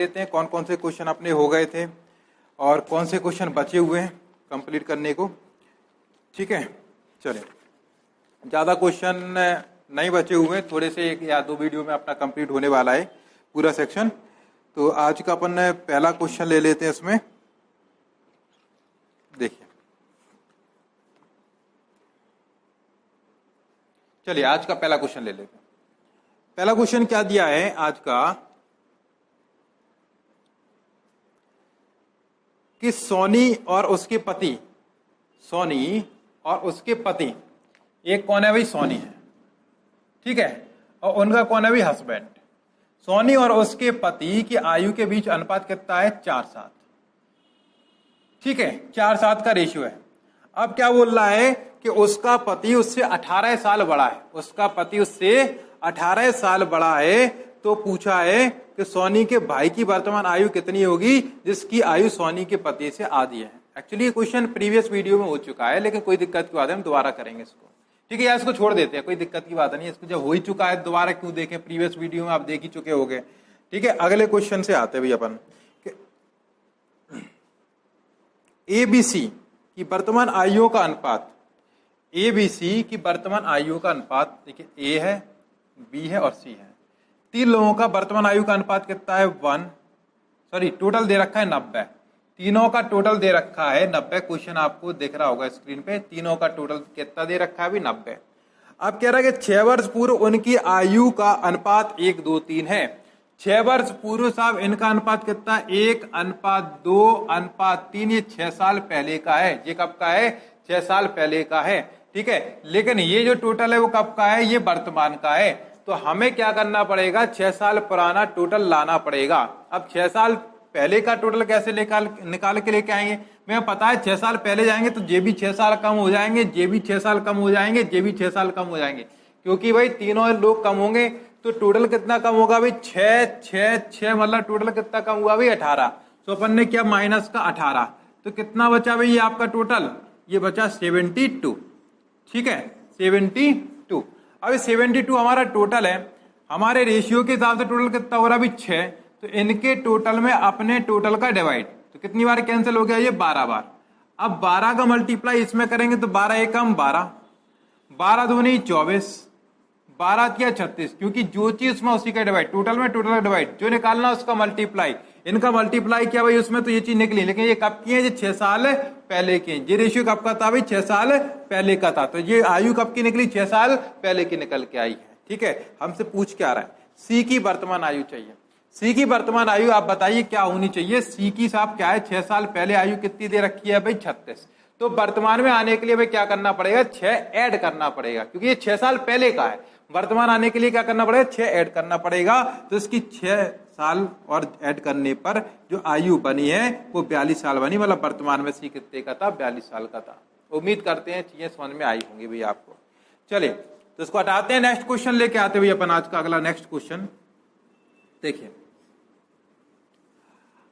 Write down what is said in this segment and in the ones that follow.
लेते हैं कौन कौन से क्वेश्चन अपने हो गए थे और कौन से क्वेश्चन बचे हुए हैं कंप्लीट करने को। ठीक है, चलिए, ज़्यादा क्वेश्चन नहीं बचे हुए हैं, थोड़े से 1 या 2 वीडियो में अपना कंप्लीट होने वाला है पूरा सेक्शन। तो आज का अपन पहला क्वेश्चन ले लेते हैं इसमें। देखिए, चलिए आज का पहला क्वेश्चन ले लेते हैं। पहला क्वेश्चन क्या दिया है आज का कि सोनी और उसके पति, सोनी और उसके पति, एक कौन है भाई? सोनी है, ठीक है, और उनका कौन है भाई? हस्बैंड। सोनी और उसके पति की आयु के बीच अनुपात कितना है? 4:7। ठीक है, 4:7 का रेशियो है। अब क्या बोल रहा है कि उसका पति उससे 18 साल बड़ा है, उसका पति उससे 18 साल बड़ा है। तो पूछा है कि सोनी के भाई की वर्तमान आयु कितनी होगी जिसकी आयु सोनी के पति से आधी है। एक्चुअली ये क्वेश्चन प्रीवियस वीडियो में हो चुका है, लेकिन कोई दिक्कत की बात है, हम दोबारा करेंगे इसको। ठीक है, या इसको छोड़ देते हैं, कोई दिक्कत की बात नहीं है। इसको जब हो ही चुका है दोबारा क्यों देखें, प्रीवियस वीडियो में आप देख ही चुके होंगे। ठीक है, अगले क्वेश्चन से आते भाई अपन। एबीसी की वर्तमान आयु का अनुपात, एबीसी की वर्तमान आयु का अनुपात, देखिए ए है, बी है और सी है। 3 लोगों का वर्तमान आयु का अनुपात कितना है? 1, टोटल दे रखा है 90। तीनों का टोटल दे रखा है 90। क्वेश्चन आपको दिख रहा होगा स्क्रीन पे। तीनों का टोटल कितना दे रखा है अभी? 90। अब कह रहा है कि 6 वर्ष पूर्व उनकी आयु का अनुपात 1, 2, 3 है। 6 वर्ष पूर्व साहब इनका अनुपात कितना? 1:2:3। ये 6 साल पहले का है। ये कब का है? 6 साल पहले का है। ठीक है, लेकिन ये जो टोटल है वो कब का है? ये वर्तमान का है। तो हमें क्या करना पड़ेगा? 6 साल पुराना टोटल लाना पड़ेगा। अब 6 साल पहले का टोटल कैसे निकाल के लेके आएंगे? मैं पता है 6 साल पहले जाएंगे तो जे भी 6 साल कम हो जाएंगे, जे भी 6 साल कम हो जाएंगे, जे भी 6 साल कम हो जाएंगे, क्योंकि भाई तीनों लोग कम होंगे। तो टोटल कितना कम होगा भाई? 6 मतलब टोटल कितना कम हुआ भाई? 18। तो अपन ने क्या? माइनस का 18। तो कितना बचा भाई ये आपका टोटल? ये बचा 72। ठीक है, 72। अब 72 हमारा टोटल है। हमारे रेशियो के हिसाब से टोटल कितना हो रहा है? 6। तो इनके टोटल में अपने टोटल का डिवाइड, तो कितनी बार कैंसिल हो गया? ये 12 बार। अब 12 का मल्टीप्लाई इसमें करेंगे तो 12 एकम 12, 12 दूनी 24, 12 किया 36, क्योंकि जो चीज में उसी का डिवाइड, टोटल में टोटल का डिवाइड, जो निकालना उसका मल्टीप्लाई। इनका मल्टीप्लाई किया भाई उसमें, तो ये चीज निकली। लेकिन ये कब की है? ये 6 साल पहले की। ये रेशियो कब का था भाई? 6 साल पहले का था। तो ये आयु कब की निकली? 6 साल पहले की निकल के आई है। ठीक है, हमसे पूछ क्या रहा है? सी की वर्तमान आयु चाहिए। सी की वर्तमान आयु आप बताइए क्या होनी चाहिए? सी की साहब क्या है? 6 साल पहले आयु कितनी दे रखी है भाई? 36। तो वर्तमान में आने के लिए भाई क्या करना पड़ेगा? 6 ऐड करना पड़ेगा, क्योंकि ये 6 साल पहले का है। वर्तमान आने के लिए क्या करना पड़ेगा? 6 ऐड करना पड़ेगा। तो इसकी 6 साल और ऐड करने पर जो आयु बनी है वो 42 साल बनी। मतलब वर्तमान में सी कितने का था? 42 साल का था। उम्मीद करते हैं चीजें समझ में आई होंगी भाई आपको। चलिए, तो इसको हटाते हैं, नेक्स्ट क्वेश्चन लेके आते भाई अपन। आज का अगला नेक्स्ट क्वेश्चन देखिए,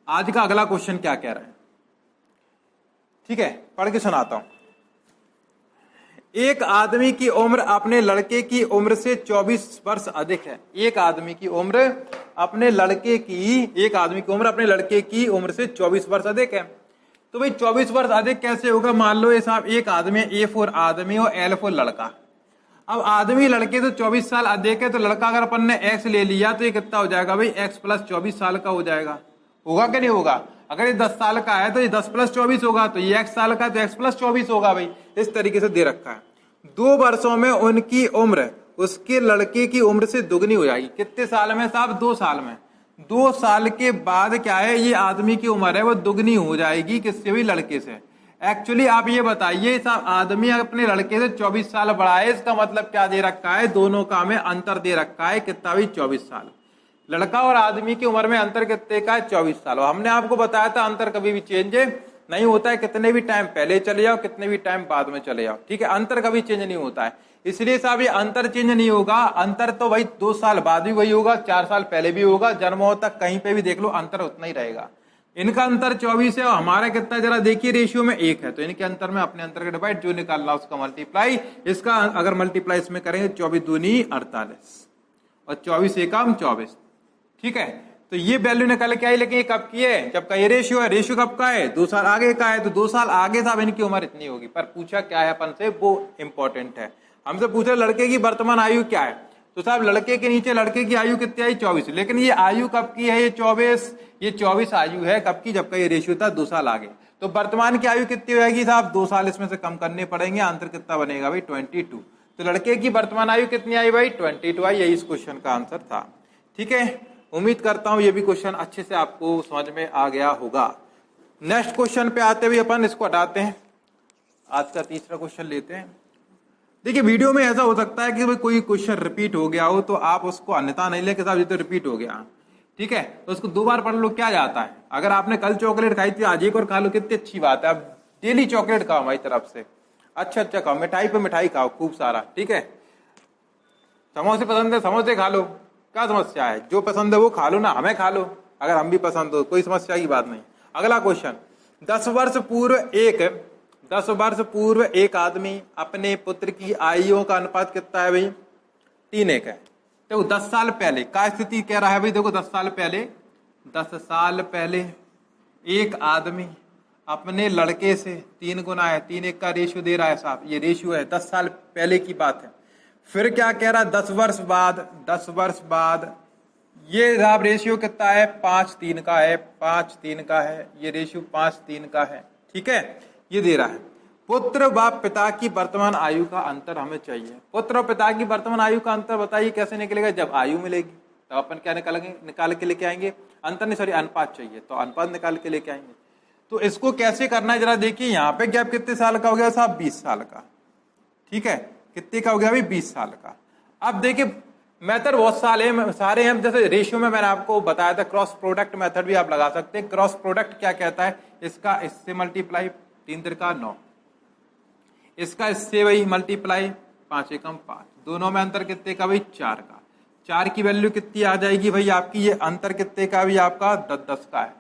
आज का अगला क्वेश्चन क्या कह रहा है? ठीक है, पढ़ के सुनाता हूं। एक आदमी की उम्र अपने लड़के की उम्र से 24 वर्ष अधिक है। एक आदमी की उम्र अपने लड़के की उम्र से 24 वर्ष अधिक है। तो भाई 24 वर्ष अधिक कैसे होगा? मान लो ये साहब एक आदमी, ए फॉर आदमी और एल फॉर लड़का। अब आदमी लड़के तो 24 साल अधिक है, तो लड़का अगर अपन ने एक्स ले लिया तो ये कितना हो जाएगा भाई? एक्स प्लस 24 साल का हो जाएगा। होगा कि नहीं होगा? अगर ये 10 साल का है तो ये 10 प्लस 24 होगा, तो ये x साल का है तो x प्लस 24 होगा भाई। इस तरीके से दे रखा है। 2 वर्षों में उनकी उम्र उसके लड़के की उम्र से दुगनी हो जाएगी। कितने साल में साहब? 2 साल में। 2 साल के बाद क्या है? ये आदमी की उम्र है वो दुगनी हो जाएगी। किससे भी? लड़के से। एक्चुअली आप ये बताइए साहब, आदमी अपने लड़के से 24 साल बड़ा है, इसका मतलब क्या दे रखा है? दोनों का में अंतर दे रखा है। कितना भी? 24 साल। लड़का और आदमी की उम्र में अंतर कितने का है? 24 साल। हमने आपको बताया था अंतर कभी भी चेंज नहीं होता है, कितने भी टाइम पहले चले जाओ, कितने भी टाइम बाद में चले जाओ। ठीक है, अंतर कभी चेंज नहीं होता है। इसलिए साहब ये अंतर चेंज नहीं होगा। अंतर तो भाई 2 साल बाद भी वही होगा, 4 साल पहले भी होगा, जन्मों तक कहीं पे भी देख लो अंतर उतना ही रहेगा। इनका अंतर 24 है और हमारा कितना जरा देखिए, रेशियो में 1 है। तो इनके अंतर में अपने अंतर का डिवाइड, जो निकालना उसका मल्टीप्लाई। इसका अगर मल्टीप्लाई इसमें करेंगे 24 दूनी 48 और 24 एकम 24। ठीक है, तो ये वैल्यू निकल के आई, लेकिन ये कब की है, जब का ये रेशियो है। रेशियो कब का है, 2 साल आगे का है, तो 2 साल आगे साहब इनकी उम्र इतनी होगी। पर पूछा क्या है अपन से, वो इंपॉर्टेंट है। हमसे पूछा लड़के की वर्तमान आयु क्या है, तो साहब लड़के के नीचे लड़के की आयु कितनी आई, 24। लेकिन ये आयु कब की है, ये 24 आयु है कब की, जब का ये रेशियो था 2 साल आगे। तो वर्तमान की आयु कितनी हो जाएगी साहब, 2 साल इसमें से कम करने पड़ेंगे, आंसर कितना बनेगा भाई 22। तो लड़के की वर्तमान आयु कितनी आई भाई 22 आई। यही इस क्वेश्चन का आंसर था। ठीक है, उम्मीद करता हूं ये भी क्वेश्चन अच्छे से आपको समझ में आ गया होगा। नेक्स्ट क्वेश्चन पे आते हुए अपन इसको हटाते हैं, आज का तीसरा क्वेश्चन लेते हैं। देखिए वीडियो में ऐसा हो सकता है कि भाई कोई क्वेश्चन रिपीट हो गया हो, तो आप उसको अन्यथा नहीं ले कि साहब ये तो रिपीट हो गया, ठीक है, तो उसको 2 बार पढ़ लो, क्या जाता है। अगर आपने कल चॉकलेट खाई थी, आज एक और खा लो, कितनी अच्छी बात है। आप डेली चॉकलेट खाओ हमारी तरफ से, अच्छा खाओ, मिठाई पे मिठाई खाओ खूब सारा, ठीक है। समोसे पसंद है, समोसे खा लो, क्या समस्या है, जो पसंद है वो खा लो ना, हमें खा लो, अगर हम भी पसंद हो, कोई समस्या की बात नहीं। अगला क्वेश्चन, 10 वर्ष पूर्व एक आदमी अपने पुत्र की आयु का अनुपात कितना है भाई, 3:1 है। देखो 10 साल पहले का स्थिति कह रहा है भाई, देखो 10 साल पहले एक आदमी अपने लड़के से 3 गुना है, 3:1 का रेशियो दे रहा है साहब, ये रेशियो है, 10 साल पहले की बात है। फिर क्या कह रहा है, 10 वर्ष बाद ये साहब रेशियो कितना है, 5:3 का है, 5:3 का है, ये रेशियो 5:3 का है, ठीक है, ये दे रहा है। पुत्र व पिता की वर्तमान आयु का अंतर हमें चाहिए। पुत्र और पिता की वर्तमान आयु का अंतर बताइए कैसे निकलेगा, जब आयु मिलेगी तो अपन क्या निकाल के लेके आएंगे, अंतर नहीं सॉरी अनुपात चाहिए, तो अनुपात निकाल के लेके आएंगे। तो इसको कैसे करना है जरा देखिए, यहाँ पे गैप कितने साल का हो गया साहब, 20 साल का, ठीक है, कितने का हो गया भाई 20 साल का। अब देखिए मेथड बहुत सारे हैं, जैसे रेशियो में मैंने आपको बताया था, क्रॉस प्रोडक्ट मेथड भी आप लगा सकते हैं। क्रॉस प्रोडक्ट क्या कहता है, इसका इससे मल्टीप्लाई 3 तिरका 9, इसका इससे वही मल्टीप्लाई 5 एकम 5, दोनों में अंतर कितने का भाई 4 का। 4 की वैल्यू कितनी आ जाएगी भाई आपकी, ये अंतर कितने का भी आपका 10 का है,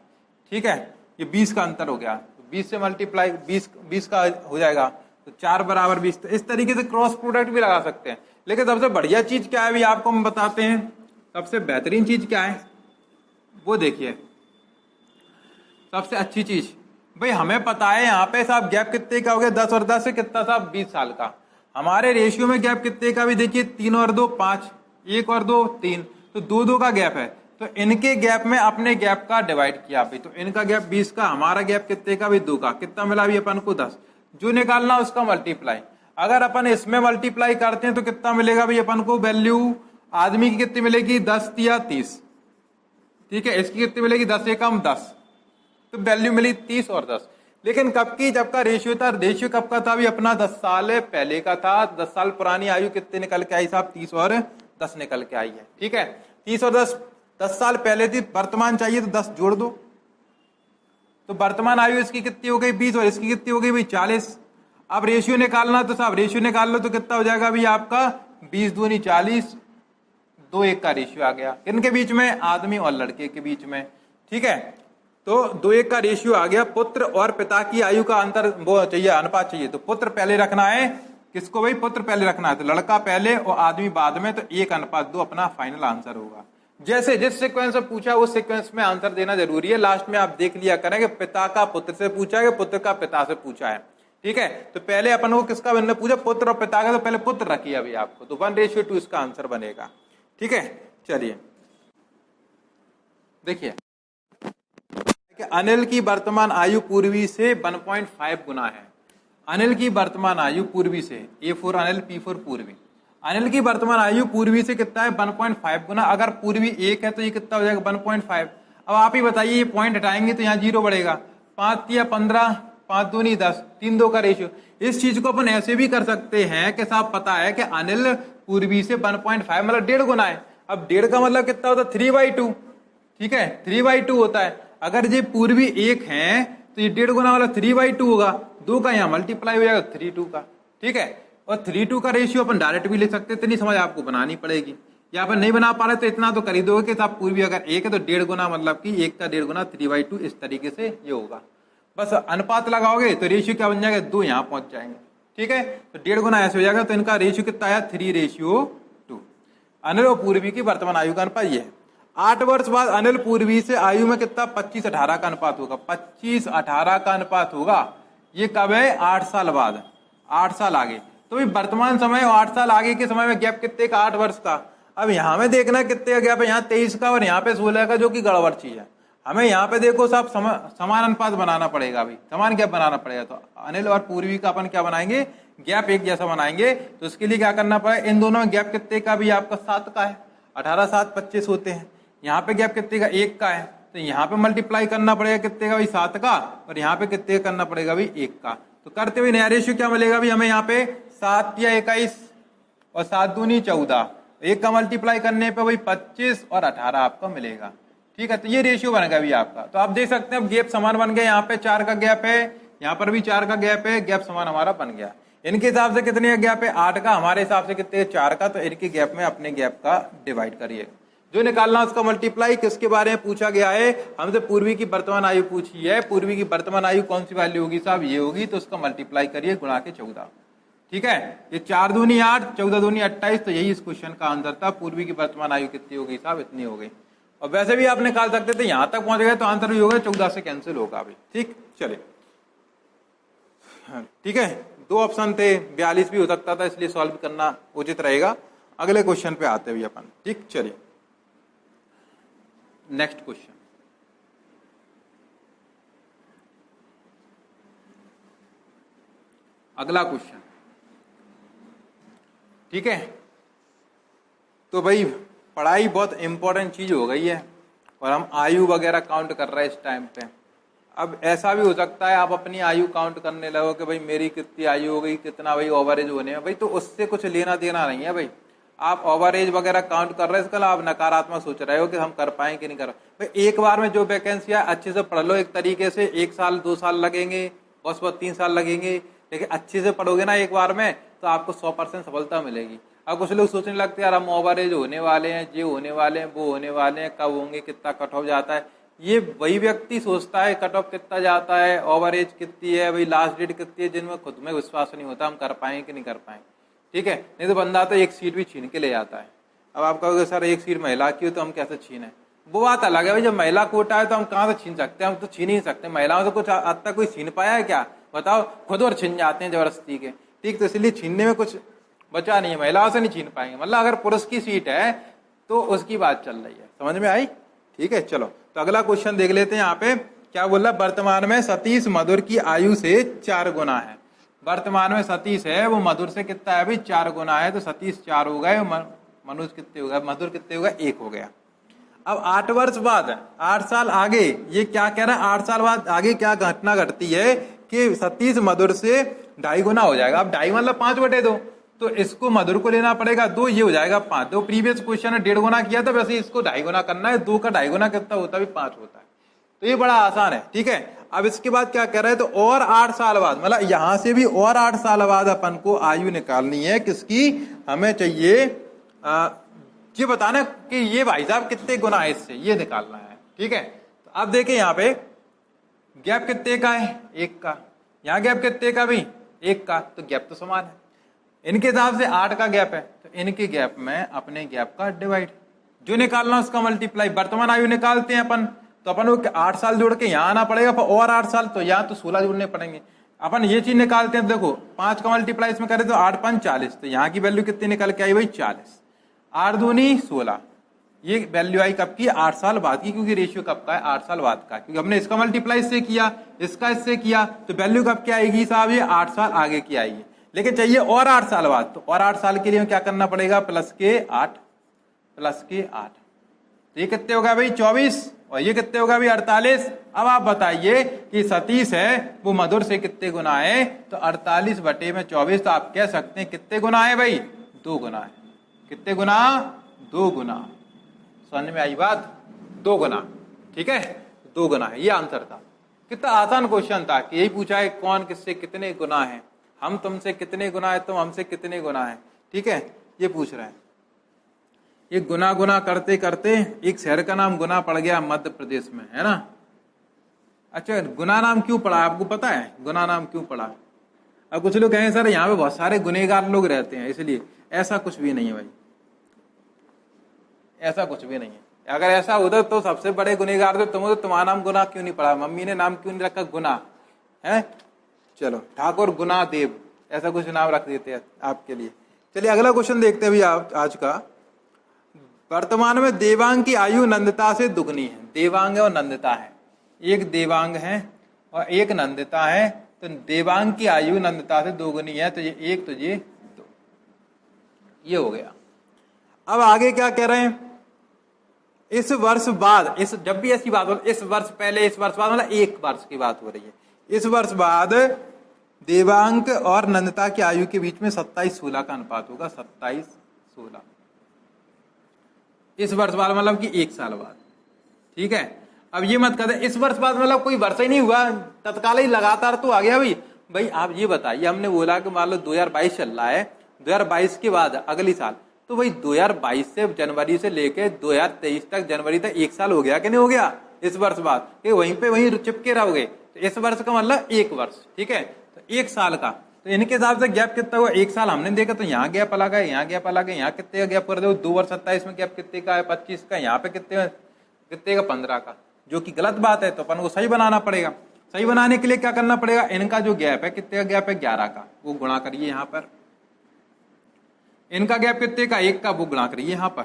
ठीक है, ये 20 का अंतर हो गया, 20 से मल्टीप्लाई 20 का हो जाएगा, तो 4 बराबर 20। तो इस तरीके से क्रॉस प्रोडक्ट भी लगा सकते हैं। लेकिन सबसे बढ़िया चीज क्या है भी आपको हम बताते हैं, सबसे बेहतरीन चीज क्या है वो देखिए। सबसे अच्छी चीज भाई हमें पता है यहाँ पे साहब गैप कितने का हो गया, 10 और 10 से कितना साहब 20 साल का। हमारे रेशियो में गैप कितने का भी देखिए, 3 और 2 5, 1 और 2 3, तो 2 का गैप है। तो इनके गैप में अपने गैप का डिवाइड किया भाई, तो इनका गैप 20 का, हमारा गैप कितने का भी 2 का, कितना मिला भी अपन को 10। जो निकालना उसका मल्टीप्लाई, अगर अपन इसमें मल्टीप्लाई करते हैं तो कितना मिलेगा भाई अपन को वैल्यू, आदमी की कितनी मिलेगी 10 या 30, ठीक है, इसकी कितनी मिलेगी 10 एकम 10, तो वैल्यू मिली 30 और 10। लेकिन कब की, जब का रेशियो था, रेशियो कब का था भी अपना 10 साल पहले का था। 10 साल पुरानी आयु कितने निकल के आई साहब, 30 और 10 निकल के आई है, ठीक है, 30 और 10 साल पहले थी, वर्तमान चाहिए तो 10 जोड़ दो, तो वर्तमान आयु इसकी कितनी हो गई 20 और इसकी कितनी हो गई भाई 40। अब रेशियो निकालना तो साहब रेशियो निकाल लो, तो कितना हो जाएगा भाई आपका 20 दूनी 40, 2:1 का रेशियो आ गया, इनके बीच में, आदमी और लड़के के बीच में, ठीक है, तो 2:1 का रेशियो आ गया। पुत्र और पिता की आयु का अंतर वो चाहिए, अनुपात चाहिए, तो पुत्र पहले रखना है, किसको भाई पुत्र पहले रखना है, तो लड़का पहले और आदमी बाद में, तो 1:2 अपना फाइनल आंसर होगा। जैसे जिस सीक्वेंस से पूछा उस सीक्वेंस में आंसर देना जरूरी है। लास्ट में आप देख लिया करेंगे पिता का पुत्र से पूछा है, पुत्र का पिता से पूछा है, ठीक है, तो पहले अपन को किसका बनना पूछा, पुत्र और पिता का, तो पहले पुत्र रखिए अभी आपको, तो 1:2 इसका आंसर बनेगा, ठीक है। चलिए देखिए, अनिल की वर्तमान आयु पूर्वी से 1.5 गुना है। अनिल की वर्तमान आयु पूर्वी से, A4 अनिल, P4 पूर्वी, अनिल की वर्तमान आयु पूर्वी से कितना है 1.5 गुना। अगर पूर्वी 1 है तो ये कितना हो जाएगा 1.5। अब आप ही बताइए, ये पॉइंट हटाएंगे तो यहाँ 0 बढ़ेगा, 5 या 15, 5 दूनी 10, 3:2 का रेशियो। इस चीज को अपन ऐसे भी कर सकते हैं कि साहब पता है कि अनिल पूर्वी से 1.5 मतलब 1.5 गुना है। अब 1.5 का मतलब कितना होता है 3/2, ठीक है, 3/2 होता है। अगर ये पूर्वी 1 है तो ये 1.5 गुना वाला 3/2 होगा, 2 का यहाँ मल्टीप्लाई हो जाएगा 3:2 का, ठीक है। और 3:2 का रेशियो अपन डायरेक्ट भी ले सकते हैं, इतनी समझ आपको बनानी पड़ेगी। या अपन नहीं बना पा रहे तो इतना तो कर ही दोगे कि साहब पूर्वी अगर 1 है तो 1.5 गुना मतलब कि 1 का 1.5 गुना 3/2, इस तरीके से ये होगा। बस अनुपात लगाओगे तो रेशियो क्या बन जाएगा, 2 यहाँ पहुंच जाएंगे, ठीक है, तो 1.5 गुना ऐसे हो जाएगा। तो इनका रेशियो कितना आया 3:2। अनिल और पूर्वी की वर्तमान आयु का अनुपात ये है। 8 वर्ष बाद अनिल पूर्वी से आयु में कितना 25-18 का अनुपात होगा, 25-18 का अनुपात होगा। ये कब है? 8 साल बाद, 8 साल आगे। तो भाई वर्तमान समय और 8 साल आगे के समय में गैप कितने का? 8 वर्ष का। अब यहाँ में देखना कितने का गैप है, यहाँ 23 का और यहाँ पे 16 का, जो कि गड़बड़ चीज है। हमें यहाँ पे देखो सब समान अनुपात बनाना पड़ेगा, अभी समान गैप बनाना पड़ेगा। तो अनिल और पूर्वी का अपन क्या बनाएंगे? गैप एक जैसा बनाएंगे। तो उसके लिए क्या करना पड़ेगा? इन दोनों में गैप कितने का? भी आपका 7 का है, 18 7 25 होते हैं। यहाँ पे गैप कितने का? 1 का है। तो यहाँ पे मल्टीप्लाई करना पड़ेगा कितने का? भाई 7 का। और यहाँ पे कितने करना पड़ेगा? भाई 1 का। तो करते हुए नया रेशियो क्या मिलेगा भाई हमें? यहाँ पे 7 या 21 और 7 दूनी 14, 1 का मल्टीप्लाई करने पे भाई 25 और 18 आपका मिलेगा। ठीक है, तो ये रेशियो बन गया भी आपका। तो आप देख सकते हैं अब गैप समान बन गया। यहाँ पे 4 का गैप है, यहाँ पर भी 4 का गैप है, गैप समान हमारा बन गया। इनके हिसाब से कितने का गैप है? 8 का। हमारे हिसाब से कितने? 4 का। तो इनके गैप में अपने गैप का डिवाइड करिए। जो निकालना उसका मल्टीप्लाई। किसके बारे में पूछा गया है? हमसे पूर्वी की वर्तमान आयु पूछी है। पूर्वी की वर्तमान आयु कौन सी वैल्यू होगी साहब? ये होगी। तो उसका मल्टीप्लाई करिए गुणा के 14। ठीक है, ये 4 दूनी 8, 14 दूनी 28। तो यही इस क्वेश्चन का आंसर था। पूर्वी की वर्तमान आयु कितनी हो गई साहब? इतनी हो गई। और वैसे भी आप निकाल सकते थे, यहां तक पहुंच गए तो आंसर भी होगा, 14 से कैंसिल होगा अभी। ठीक, चलिए ठीक है। 2 ऑप्शन थे, 42 भी हो सकता था, इसलिए सॉल्व करना उचित रहेगा। अगले क्वेश्चन पे आते हुए अपन। ठीक, चलिए नेक्स्ट क्वेश्चन। अगला क्वेश्चन। ठीक है, तो भाई पढ़ाई बहुत इंपॉर्टेंट चीज हो गई है और हम आयु वगैरह काउंट कर रहे हैं इस टाइम पे। अब ऐसा भी हो सकता है आप अपनी आयु काउंट करने लगो कि भाई मेरी कितनी आयु हो गई, कितना भाई ओवरेज होने में। भाई तो उससे कुछ लेना देना नहीं है भाई। आप ओवरेज वगैरह काउंट कर रहे हैं, इसका आप नकारात्मक सोच रहे हो कि हम कर पाएंगे कि नहीं कर भाई। एक बार में जो वैकेंसी है अच्छे से पढ़ लो। एक तरीके से 1 साल 2 साल लगेंगे, बस 3 साल लगेंगे, लेकिन अच्छे से पढ़ोगे ना एक बार में तो आपको 100% सफलता मिलेगी। अब कुछ लोग सोचने लगते हैं यार हम ओवरेज होने वाले हैं, ये होने वाले हैं, वो होने वाले हैं, कब होंगे, कितना कट ऑफ जाता है। ये वही व्यक्ति सोचता है कट ऑफ कितना जाता है, ओवरेज कितनी है, भाई लास्ट डेट कितनी है, जिनमें खुद में विश्वास नहीं होता हम कर पाएंगे कि नहीं कर पाएंगे। ठीक है, नहीं तो बंदा तो एक सीट भी छीन के ले जाता है। अब आप कहोगे सर एक सीट महिला की हो तो हम कैसे छीने? वो बात अलग है भाई, जब महिला कोटा है तो हम कहाँ से छीन सकते हैं? हम तो छीन ही नहीं सकते। महिलाओं से कुछ आज तक कोई छीन पाया है क्या? बताओ, खुद और छीन जाते हैं जबरदस्ती के। ठीक, तो इसलिए छीनने में कुछ बचा नहीं है, महिलाओं से नहीं छीन पाएंगे। मतलब अगर पुरुष की सीट है तो उसकी बात चल रही है, समझ में आई? ठीक है, चलो तो अगला क्वेश्चन देख लेते हैं। यहाँ पे क्या बोला? वर्तमान में सतीश मधुर की आयु से 4 गुना है। वर्तमान में सतीश है वो मधुर से कितना है भाई? 4 गुना है। तो सतीश 4 हो गए, मनुज कितने हो गए? मधुर कितने हो गए? 1 हो गया। अब 8 वर्ष बाद, 8 साल आगे, ये क्या कह रहा है? 8 साल बाद आगे क्या घटना घटती है कि सतीश मधुर से 2.5 गुना हो जाएगा। अब 2.5 मतलब 5/2, तो इसको मधुर को लेना पड़ेगा 2, ये हो जाएगा 5। तो प्रीवियस क्वेश्चन ने 1.5 गुना किया था, वैसे इसको 2.5 गुना करना है। 2 का 2.5 गुना कितना होता है? 5 होता है। तो ये बड़ा आसान है। ठीक है, अब इसके बाद क्या कह रहे हैं? तो और 8 साल बाद, मतलब यहां से भी और 8 साल बाद अपन को आयु निकालनी है। किसकी? हमें चाहिए ये बताना कि ये भाई साहब कितने गुना है इससे, ये निकालना है। ठीक है, तो अब देखिए यहाँ पे गैप कितने का है? 1 का। यहाँ गैप कितने का भी? 1 का। तो गैप तो समान है। इनके हिसाब से 8 का गैप है, तो इनके गैप में अपने गैप का डिवाइड। जो निकालना उसका मल्टीप्लाई। वर्तमान आयु निकालते हैं अपन, तो अपन को 8 साल जोड़ के यहाँ आना पड़ेगा, और 8 साल, तो यहाँ तो 16 जोड़ने पड़ेंगे। अपन ये चीज निकालते हैं, देखो 5 का मल्टीप्लाई इसमें करें तो 8 5 40। तो यहाँ की वैल्यू कितनी निकल के आई भाई? 40। 8 दूनी 16। ये वैल्यू आई कब की? 8 साल बाद की, क्योंकि रेशियो कब का है? 8 साल बाद का, क्योंकि हमने इसका मल्टीप्लाई इससे किया, इसका इससे किया, तो वैल्यू कब की आएगी साहब? ये 8 साल आगे की आएगी। लेकिन चाहिए और 8 साल बाद, तो और 8 साल के लिए क्या करना पड़ेगा? प्लस के 8। तो ये कितने होगा भाई? 24। और ये कितने होगा भाई? 48। अब आप बताइए कि सतीश है वो मधुर से कितने गुना है? तो 48/24। तो आप कह सकते हैं कितने गुना है भाई? 2 गुना है। कितने गुना? 2 गुना। समझ में आई बात? 2 गुना। ठीक है, 2 गुना है। ये आंसर था। कितना आसान क्वेश्चन था कि यही पूछा है कौन किससे कितने गुना है। हम तुमसे कितने गुना है, तुम हमसे कितने गुना है। ठीक है, ये पूछ रहे हैं। ये गुना गुना करते करते एक शहर का नाम गुना पड़ गया मध्य प्रदेश में, है ना। अच्छा, गुना नाम क्यों पड़ा आपको पता है? गुना नाम क्यों पड़ा? अब कुछ लोग कहें सर यहाँ पे बहुत सारे गुनेगार लोग रहते हैं इसलिए। ऐसा कुछ भी नहीं है भाई, ऐसा कुछ भी नहीं है। अगर ऐसा होता तो सबसे बड़े गुनहगार थे तुम, तो तुम्हारा नाम गुना क्यों नहीं पड़ा, मम्मी ने नाम क्यों नहीं रखा गुना है। चलो ठाकुर गुना देव ऐसा कुछ नाम रख देते हैं आपके लिए। चलिए अगला क्वेश्चन देखते हैं भैया आज का। वर्तमान में देवांग की आयु नंदिता से दुगनी है। देवांग और नंदिता है, एक देवांग है और एक नंदिता है, तो देवांग की आयु नंदिता से दोगुनी है, तो ये एक तो ये दो, ये हो गया। अब आगे क्या कह रहे हैं, इस वर्ष बाद, इस जब भी ऐसी बात हो, इस वर्ष पहले इस वर्ष बाद, मतलब एक वर्ष की बात हो रही है, इस वर्ष बाद देवांग और नंदिता की आयु के बीच में 27-16 का अनुपात होगा। 27-16 इस वर्ष बाद मतलब कि एक साल बाद, ठीक है। अब ये मत कहते इस वर्ष बाद मतलब कोई वर्ष ही नहीं हुआ, तत्काल ही लगातार तो आ गया। भाई आप ये बताइए, हमने बोला कि मान लो 2022 चल रहा है, 2022 के बाद अगली साल, तो भाई 2022 से जनवरी से लेके 2023 तक जनवरी तक एक साल हो गया कि नहीं हो गया इस वर्ष बाद, कि वहीं पे वहीं चिपके रहोगे। तो इस वर्ष का मतलब एक वर्ष, ठीक है, तो एक साल का, तो इनके हिसाब से गैप कितना हुआ, एक साल हमने देखा तो यहाँ गैप अलग है, यहाँ गैप अलग है, यहाँ कितने का गैप कर दो 2 वर्ष 27 में गैप कितने का है 25 का, यहाँ पे कितने का 15 का, जो कि गलत बात है। तो अपन को सही बनाना पड़ेगा। सही बनाने के लिए क्या करना पड़ेगा, इनका जो गैप है कितने का गैप है 11 का, वो गुणा करिए यहाँ पर, इनका गैप कितने का 1 का, वो गुणा करिए यहाँ पर।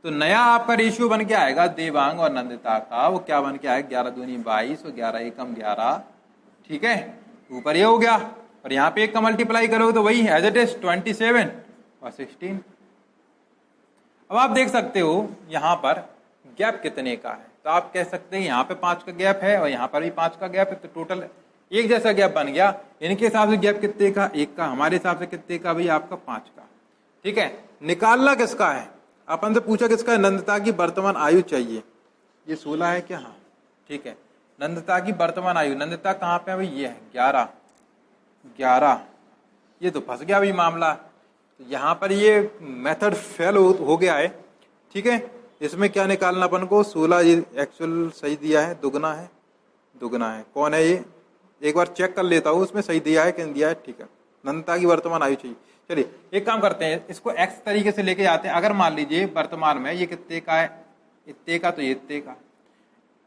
तो नया आपका रेशियो बन के आएगा देवांग और नंदिता का, वो क्या बन के आएगा 11 दूनी 22 और 11 एकम 11, ठीक है, ऊपर ये हो गया। और यहाँ पे 1 का मल्टीप्लाई करोगे तो वही एज इट इज 27 और 16। अब आप देख सकते हो यहाँ पर गैप कितने का है, तो आप कह सकते हैं यहाँ पे 5 का गैप है और यहाँ पर भी 5 का गैप है, तो टोटल एक जैसा गैप बन गया। इनके हिसाब से गैप कितने का 1 का, हमारे हिसाब से कितने का भाई आपका 5 का, ठीक है। निकालना किसका है, अपन से पूछा किसका है, नंदिता की वर्तमान आयु चाहिए। ये 16 है क्या, हाँ ठीक है। नंदिता की वर्तमान आयु, नंदिता कहाँ पे है भाई, ये है 11, ये तो फंस गया भाई मामला। तो यहाँ पर ये मेथड फेल हो गया है, ठीक है। इसमें क्या निकालना अपन को, 16 ये एक्चुअल सही दिया है, दुगना है, कौन है ये, एक बार चेक कर लेता हूँ उसमें सही दिया है कि नहीं दिया है, ठीक है। नंदिता की वर्तमान आयु चाहिए। चलिए एक काम करते हैं, इसको एक्स तरीके से लेके जाते हैं। अगर मान लीजिए वर्तमान में ये कितने का है, इतने का, तो ये इतने का,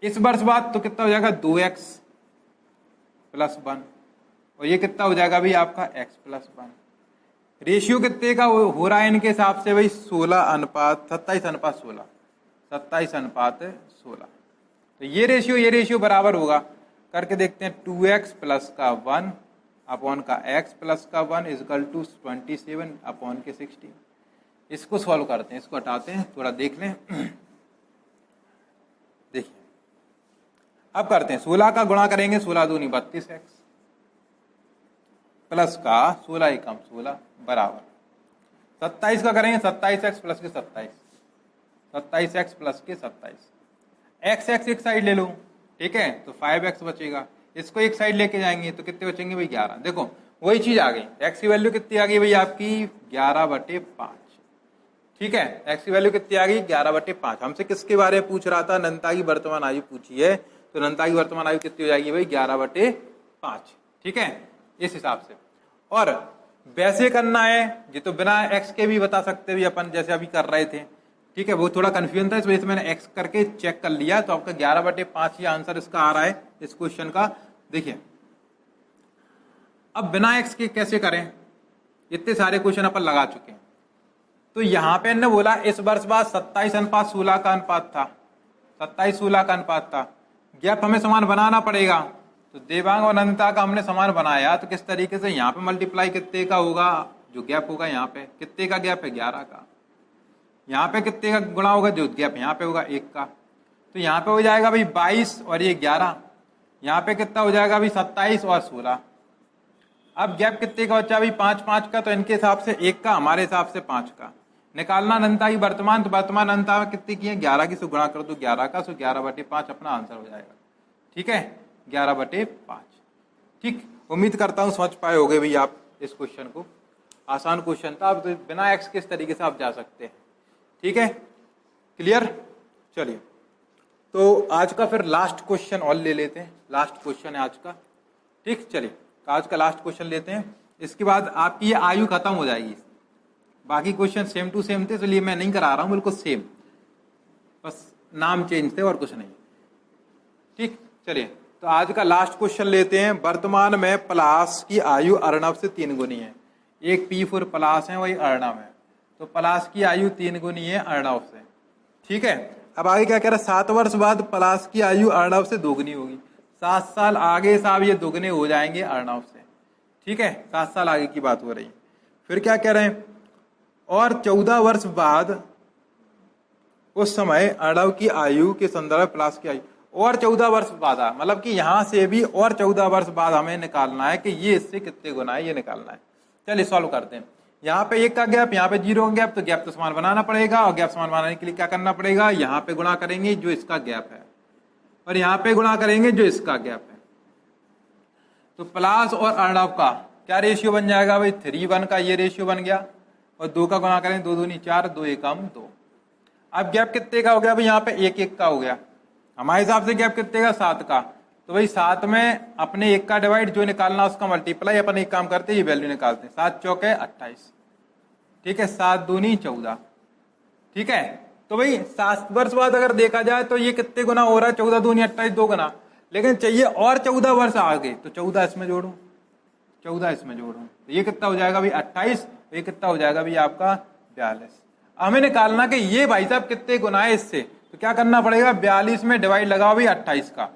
इस वर्ष बाद तो कितना हो जाएगा 2x + 1, और ये कितना हो जाएगा भाई आपका x + 1। रेशियो कितने का हो रहा है इनके हिसाब से भाई 27:16, 27:16। तो ये रेशियो बराबर होगा, करके देखते हैं। 2x + का 1 अपॉन का x + का 1 = 27 अपॉन के 16। इसको सॉल्व करते हैं, इसको हटाते हैं, थोड़ा देख लें। देखिए अब करते हैं, 16 का गुणा करेंगे, 16 दूनी 32x प्लस का 16 एकम 16 बराबर 27 का करेंगे, 27x प्लस के 27, 27x प्लस के 27, x एक साइड ले लो, ठीक है, तो 5x बचेगा। इसको एक साइड लेके जाएंगे तो कितने बचेंगे भाई 11। देखो वही चीज आ गई, x की वैल्यू कितनी आ गई भाई आपकी 11/5, ठीक है। x की वैल्यू कितनी आ गई 11/5। हमसे किसके बारे में पूछ रहा था, नंदिता की वर्तमान आयु पूछी है, तो नंदिता की वर्तमान आयु कितनी हो जाएगी भाई 11/5, ठीक है, इस हिसाब से। और वैसे करना है ये तो बिना x के भी बता सकते भी अपन, जैसे अभी कर रहे थे, ठीक है। वो थोड़ा कंफ्यूजन था, इस वजह से मैंने x करके चेक कर लिया, तो आपका 11/5 ही आंसर इसका आ रहा है इस क्वेश्चन का। देखिए अब बिना x के कैसे करें, इतने सारे क्वेश्चन अपन लगा चुके हैं। तो यहां पे ने बोला इस वर्ष बाद 27:16 का अनुपात था, 27:16 का अनुपात था, गैप हमें समान बनाना पड़ेगा। तो देवांग और नंदिता का हमने समान बनाया, तो किस तरीके से यहाँ पे मल्टीप्लाई कितने का होगा, जो गैप होगा यहाँ पे कितने का गैप है 11 का, यहाँ पे कितने का गुणा होगा, जो गैप यहाँ पे होगा 1 का, तो यहाँ पे हो जाएगा भाई 22 और ये 11, यहाँ पे कितना हो जाएगा भाई 27 और 16। अब गैप कितने का बच्चा भाई 5 का, तो इनके हिसाब से 1 का, हमारे हिसाब से 5 का। निकालना नंदिता की वर्तमान, तो वर्तमान नंदिता में कितनी की है 11 की, से गुणा कर दो 11 का, सो 11/5 अपना आंसर हो जाएगा, ठीक है, 11/5, ठीक। उम्मीद करता हूँ समझ पाए होगे भाई आप इस क्वेश्चन को, आसान क्वेश्चन था। अब तो बिना एक्स के इस तरीके से आप जा सकते हैं, ठीक है, क्लियर। चलिए तो आज का फिर लास्ट क्वेश्चन और ले लेते हैं, लास्ट क्वेश्चन है आज का, ठीक। चलिए आज का लास्ट क्वेश्चन लेते हैं, इसके बाद आपकी ये आयु खत्म हो जाएगी। बाकी क्वेश्चन सेम टू सेम थे, इसलिए मैं नहीं करा रहा हूँ, बिल्कुल सेम। बस नाम चेंज थे और कुछ नहीं। ठीक, चलिए तो आज का लास्ट क्वेश्चन लेते हैं। वर्तमान में पलाश की आयु अर्णव से 3 गुनी है। एक P4 पलाश है, वही अर्णव है, तो पलाश की आयु 3 गुनी है अर्णव से। ठीक है, अब आगे क्या कह रहा है, 7 वर्ष बाद पलाश की आयु अर्णव से 2 गुनी होगी। 7 साल आगे साहब ये 2 गुने हो जाएंगे अर्णव से। ठीक है, 7 साल आगे की बात हो रही है। फिर क्या कह रहे हैं, और 14 वर्ष बाद उस समय अर्णव की आयु के संदर्भ में पलाश की आयु और 14 वर्ष बाद, मतलब कि यहां से भी और 14 वर्ष बाद हमें निकालना है कि ये इससे कितने गुना है, ये निकालना है। चलिए सॉल्व करते हैं। यहाँ पे 1 का गैप, यहाँ पे 0 का गैप, तो गैप तो समान बनाना पड़ेगा, और गैप समान बनाने के लिए क्या करना पड़ेगा, यहाँ पे गुणा करेंगे जो इसका गैप है और यहाँ पे गुणा करेंगे जो इसका गैप है। तो पलाश और अर्णव का क्या रेशियो बन जाएगा भाई, 3:1 का ये रेशियो बन गया, और 2 का गुणा करेंगे, 2 दूनी 4, 2 एकम 2। अब गैप कितने का हो गया भाई, यहाँ पे 1-1 का हो गया। हमारे हिसाब से गैप कितने का, 7 का। तो भाई 7 में अपने 1 का डिवाइड, जो निकालना उसका मल्टीप्लाई, अपन एक काम करते हैं ये वैल्यू निकालते हैं। 7 चौके 28, ठीक है, 7 दूनी 14। ठीक है, तो भाई 7 वर्ष बाद अगर देखा जाए तो ये कितने गुना हो रहा है, 14 दूनी 28, 2 गुना। लेकिन चाहिए और 14 वर्ष आगे, तो 14 इसमें जोड़ू, 14 इसमें जोड़ू, तो ये कितना हो जाएगा भाई 28, ये कितना हो जाएगा भाई आपका 42। हमें निकालना कि ये भाई साहब कितने गुना है इससे, तो क्या करना पड़ेगा, 42 में डिवाइड लगाओ भाई 28 का,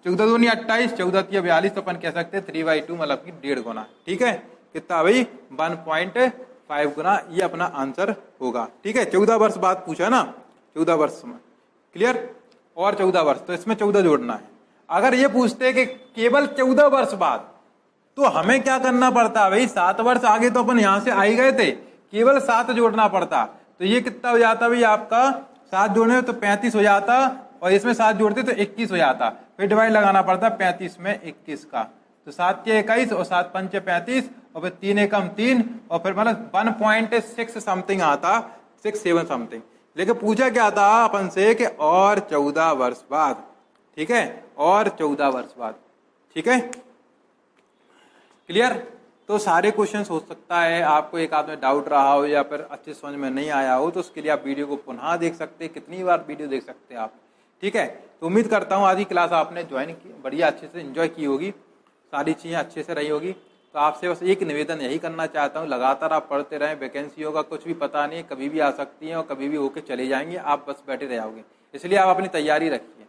14 दूनी 28, 14 तिया 42, तो अपन कह सकते हैं 3/2 मतलब कि 1.5 गुना। ठीक है, कितना भाई 1.5 गुना, ये अपना आंसर होगा। ठीक है, 14 वर्ष बाद पूछा ना, 14 वर्ष में, क्लियर, और 14 वर्ष, तो इसमें 14 जोड़ना है। अगर ये पूछते हैं कि केवल 14 वर्ष बाद, तो हमें क्या करना पड़ता भाई, 7 वर्ष आगे तो अपन यहां से आ ही गए थे, केवल 7 जोड़ना पड़ता। तो ये कितना हो जाता भाई आपका, 7 जोड़ने तो 35 हो जाता, और इसमें 7 जोड़ते तो 21 हो जाता। फिर डिवाइड लगाना पड़ता 35 में 21 का, तो 7 के 21 और 7 पंचे 35, और फिर 3 एकम 3, और फिर मतलब 1.6 समथिंग आता, 6-7 समथिंग। लेकिन पूछा क्या था अपन से कि और 14 वर्ष बाद। ठीक है, और 14 वर्ष बाद। ठीक है, क्लियर। तो सारे क्वेश्चंस हो सकता है आपको एक आध में डाउट रहा हो या फिर अच्छे समझ में नहीं आया हो, तो उसके लिए आप वीडियो को पुनः देख सकते हैं, कितनी बार वीडियो देख सकते हैं आप। ठीक है, तो उम्मीद करता हूँ आज की क्लास आपने ज्वाइन की, बढ़िया अच्छे से एंजॉय की होगी, सारी चीज़ें अच्छे से रही होगी। तो आपसे बस एक निवेदन यही करना चाहता हूँ, लगातार आप पढ़ते रहें, वैकेंसियों का कुछ भी पता नहीं, कभी भी आ सकती हैं और कभी भी होके चले जाएंगे, आप बस बैठे रह जाओगे, इसलिए आप अपनी तैयारी रखिए।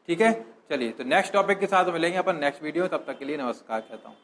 ठीक है, चलिए तो नेक्स्ट टॉपिक के साथ मिलेंगे अपन नेक्स्ट वीडियो, तब तक के लिए नमस्कार कहता हूँ।